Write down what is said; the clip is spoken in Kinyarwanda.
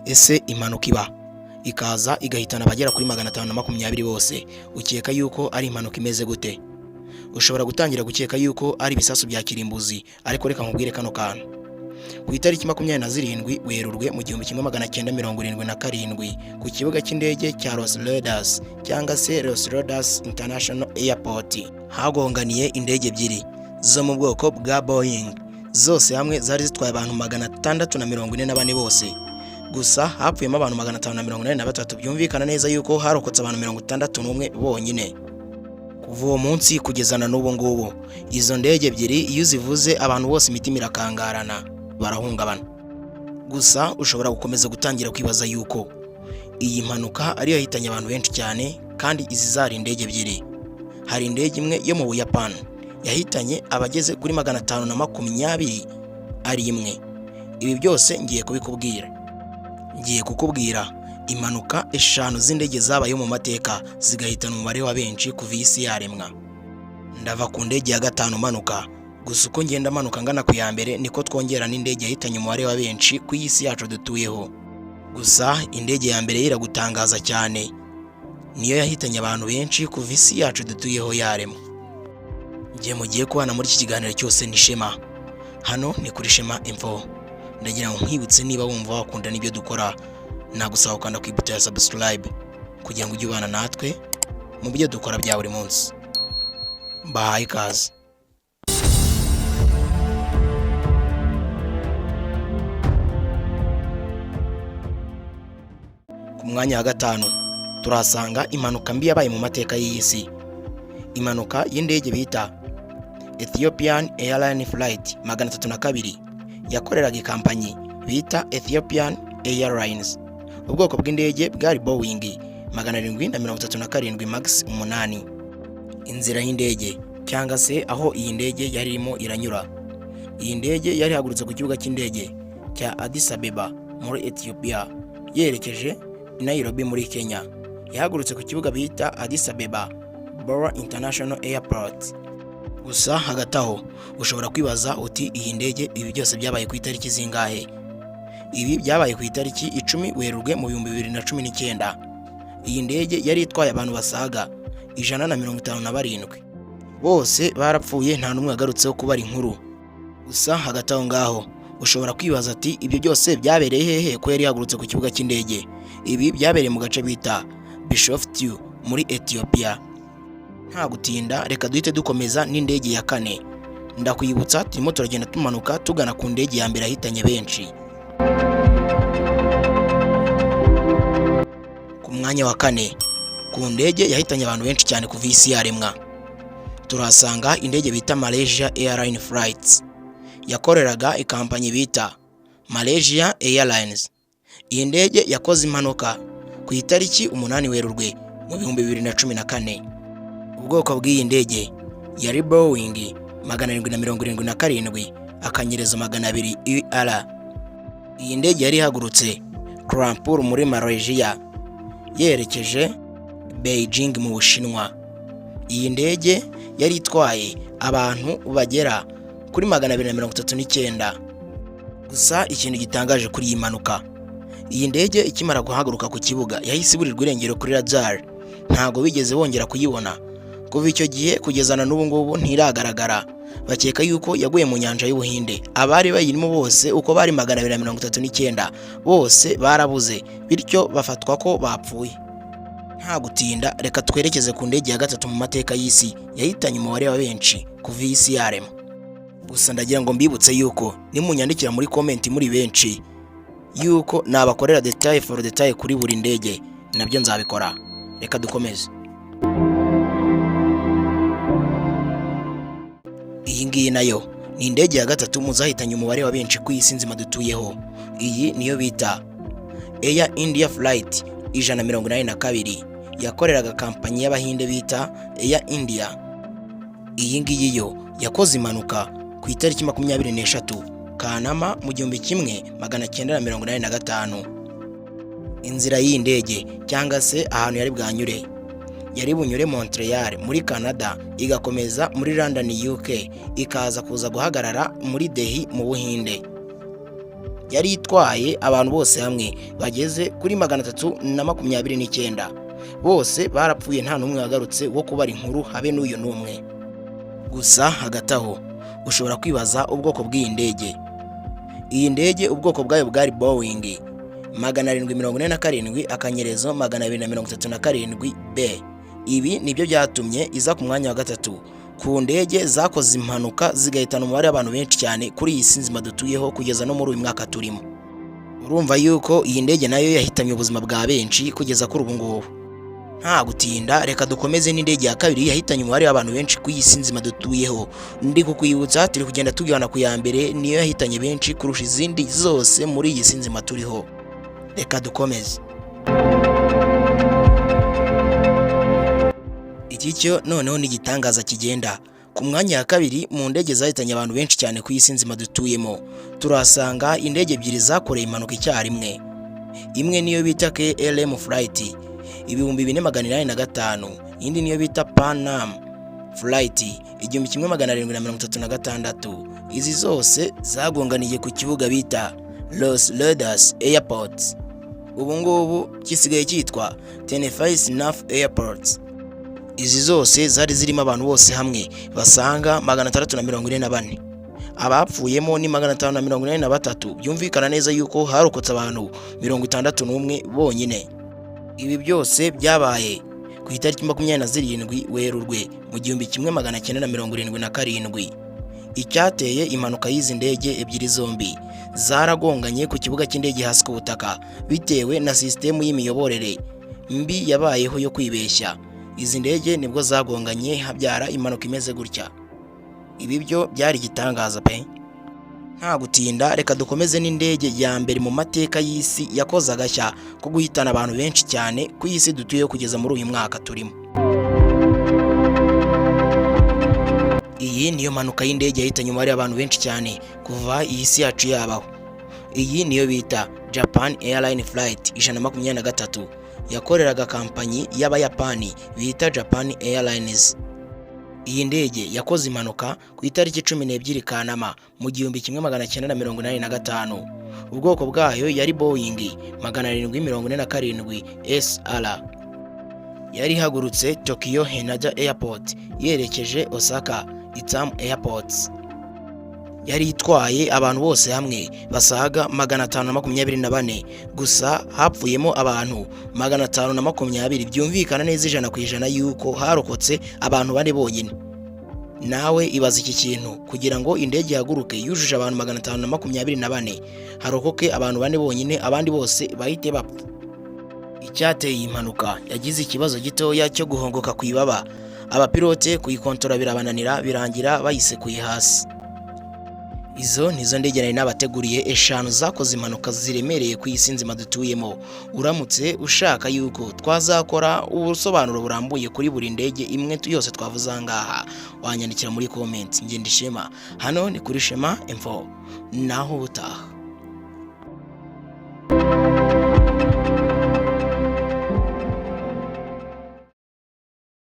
Ese impanuka iba ikaza igahitana abagera kuri 520 bose, ukeka yuko ari impanuka imeze gute? Ushobora gutangira gukeka yuko ari ibisasu bya kirimbuzi, ariko reka nkubwire kano kantu. Ku itariki 27 Werurwe mu 1977 ku kibuga cy'indege cya Los Rodas cyangwa se Los Rodas International Airport hagonganiye indege ebyiri zo mu bwoko bwa Boeing, zose hamwe zari zitwaye abantu 644 bose. Gusa hapfuyemo abantu 583, byumvikana neza yuko harokotse abantu 61 bonyine. Kuva uwo munsi kugeza na n'ubu ngubu, izo ndege ebyiri iyo zivuze abantu bose imitima irakangarana, barahungabana. Gusa ushobora gukomeza gutangira kwibaza yuko iyi mpanuka ari yahitanye abantu benshi cyane, kandi izi zari indege ebyiri. Hari indege imwe yo mu Buyapani yahitanye abageze kuri 520 ari imwe. Ibi byose ngiye kubikubwira. Ngiye kukubwira impanuka 5 z'indege zabaye mu mateka zigahitana umubare wa benshi kuva isi yaremwa. Ndava ku ndege ya 5 manuka, gusa uko ngenda manuka ngana ku ya mbere niko twongera n'indege yahitanye umubare wa benshi ku isi yacu dutuyeho. Gusa indege ya mbere iragutangaza cyane, niyo yahitanye abantu benshi kuva isi yacu dutuyeho yaremwa. Ngiye mugiye kubana muri iki kiganiro cyose ni Shema. Hano ni kuri Shema Info. Ndagira ngo nkwibutse, niba wumva wakunda n'ibyo dukora, nagusaba ukanda ku ibuto ya subscribe kugira ngo ujye ubana natwe mu byo dukora bya buri munsi. Bahaye ikaze. Ku mwanya wa 5 turahasanga impanuka mbi yabaye mu mateka y'isi. Impanuka y'indege bita Ethiopian Airline Flight 302 yakoreraga ikampanyi bita Ethiopian Airlines. Ubwoko bw'indege bwari Boeing 737 Max 8. Inzira y'indege cyangwa se aho iyi ndege yari irimo iranyura. Iyi ndege yari hagurutse ku kibuga cy'indege cya Addis Ababa muri Ethiopia yerekeje Nairobi muri Kenya. Yahagurutse ku kibuga bita Addis Ababa Bora International Airport. Gusa hagati aho ushobora kwibaza uti iyi ndege ibi byose byabaye ku itariki zingahe? Ibi byabaye ku itariki 10 Werurwe mu 2019. Iyi ndege yari itwaye abantu basaga 157. Bose barapfuye, nta numwe agarutseho kubara inkuru. Gusa hagati aho ngaho ushobora kwibaza ati ibyo byose byabereye hehe ko yari yagurutse ku kibuga cy'indege? Ibi byabereye mu gace bita Bishoftu muri Ethiopia. Nta gutinda, reka duhite dukomeza n'indege ya 4. Ndakwibutsa turimo turagenda tumanuka tugana ku ndege ya mbere yahitanye benshi. Ku mwanya wa 4 ku ndege yahitanye abantu benshi cyane kuva isi yaremwa, turahasanga indege bita Malaysia Airline Flights. Yakoreraga ikampanyi bita Malaysia Airlines. Iyi ndege yakoze impanuka ku itariki 8 Werurwe mu 2014. Ubwoko bw'iyi ndege yari Boeing 777 akanyerezo 200 ER. Iyi ndege yari ihagurutse Kuala Lumpur muri Malaysia yerekeje Beijing mu Bushinwa. Iyi ndege yari itwaye abantu bagera kuri 239. Gusa ikintu gitangaje kuri iyi mpanuka, iyi ndege ikimara guhaguruka ku kibuga yahise iburirwa irengero kuri radar. Ntago bigeze bongera kuyibona. Kuva icyo gihe kugeza na n'ubu ngubu ntiragaragara. Bakeka yuko yaguye mu nyanja y'Ubuhinde. Abari bayirimo bose uko bari 239 bose barabuze, bityo bafatwa ko bapfuye. Nta gutinda, reka twerekeze ku ndege ya 3 mu mateka y'isi yahitanye umubare wa benshi kuva isi yaremwa. Gusa ndagira ngo mbibutse yuko nimunyandikira muri comment muri benshi yuko nabakorera detail for detail kuri buri ndege, nabyo nzabikora. Reka dukomeze. Iyi ngiyi nayo ni indege ya 3 mu zahitanye umubare wa benshi ku isi nzima dutuyeho. Iyi niyo bita Air India Flight 182 yakoreraga kampanyi y'Abahinde bita Air India. Iyi ngiyi yo yakoze impanuka ku itariki 23 Kanama mu 1985. Inzira y'indege cyangwa se ahantu yari bwanyure, yari bunyure Montreal muri Canada, igakomeza muri London UK, ikaza kuza guhagarara muri Delhi mu Buhinde. yari itwaye abantu bose hamwe bageze kuri 329. Bose barapfuye nta n'umwe wagarutse wo kubara inkuru habe n'uyu n'umwe. Gusa hagati aho ushobora kwibaza ubwoko bw'iyi ndege. Iyi ndege ubwoko bwayo bwari Boeing 747-237B. Ibi nibyo byatumye iza ku mwanya wa gatatu ku ndege zakoze impanuka zigahitana umubare w'abantu benshi cyane kuri iyi si nzima dutuyeho kugeza no muri uyu mwaka turimo. Urumva yuko iyi ndege nayo yahitanye ubuzima bwa benshi kugeza kuri ubu ngubu. Nta gutinda reka dukomeze n'indege ya kabiri yahitanye umubare w'abantu benshi ku iyi si nzima dutuyeho. Ndi kukwibutsa turi kugenda tugana ku ya mbere, niyo yahitanye benshi kurusha izindi zose muri iyi si nzima turiho. Reka dukomeze. Iki cyo noneho ni igitangaza kigenda. Ku mwanya wa kabiri mu ndege zahitanye abantu benshi cyane ku isi nzima dutuyemo, turasanga indege ebyiri zakoreye impanuka icyarimwe. Imwe niyo bita KLM Flight 2485, indi niyo bita Pan Am Flight 1736. Izi zose zagonganiye ku kibuga bita Los Ludos Airport. Ubu ngubu kisigaye cyitwa Tenerife Airport. Izi zose zari zirimo abantu bose hamwe basanga 644. Abapfuyemo ni 543. Byumvikana neza yuko harokotse abantu 61 bonyine. Ibi byose byabaye ku itariki 27 Werurwe mu 1977. Icyateye impanuka y'izi ndege ebyiri zombi zaragonganye ku kibuga cy'indege hasi ku butaka bitewe na sisitemu y'imiyoborere mbi yabayeho yo kwibeshya. Izi ndege nibwo zagonganye habyara impanuka imeze gutya. Ibi byo byari igitangaza pe. Nta gutinda reka dukomeze n'indege ya mbere mu mateka y'isi yakoze agashya ko guhitana abantu benshi cyane ku isi dutuye kugeza muri uyu mwaka turimo. Iyi niyo mpanuka y'indege yahitanye umubare w'abantu benshi cyane kuva iyi si yacu yabaho. Iyi niyo bita Japan Airline Flight 123 yakoreraga kampanyi y'Abayapani bita Japan Airlines. Iyi ndege yakoze impanuka ku itariki 12 Kanama mu 1985. Ubwoko bwayo yari Boeing 747 SR. Yari hagurutse Tokyo Haneda Airport yerekeje Osaka Itamu Airport. Yari itwaye abantu bose hamwe basaga 524. Gusa hapfuyemo abantu 520. Byumvikana neza 100% yuko harokotse abantu bane bonyine. Nawe ibaza iki kintu, kugira ngo indege yaguruke yujuje abantu 524 harokoke abantu bane bonyine, abandi bose bahite bapfa. Icyateye impanuka yagize ikibazo gitoya cyo guhongoka ku ibaba. Abapilote kuyikontora birabananira birangira bayisekuye hasi. Izo nizo ndege nari nabateguriye 5 zakoze impanuka ziremereye ku isi nzima dutuyemo. Uramutse ushaka yuko twazakora ubusobanuro burambuye kuri buri ndege imwe yose twavuze ngaha, wanyandikira muri comment. Njye ndi Shema, hano ni kuri Shema Info. Naho utaha.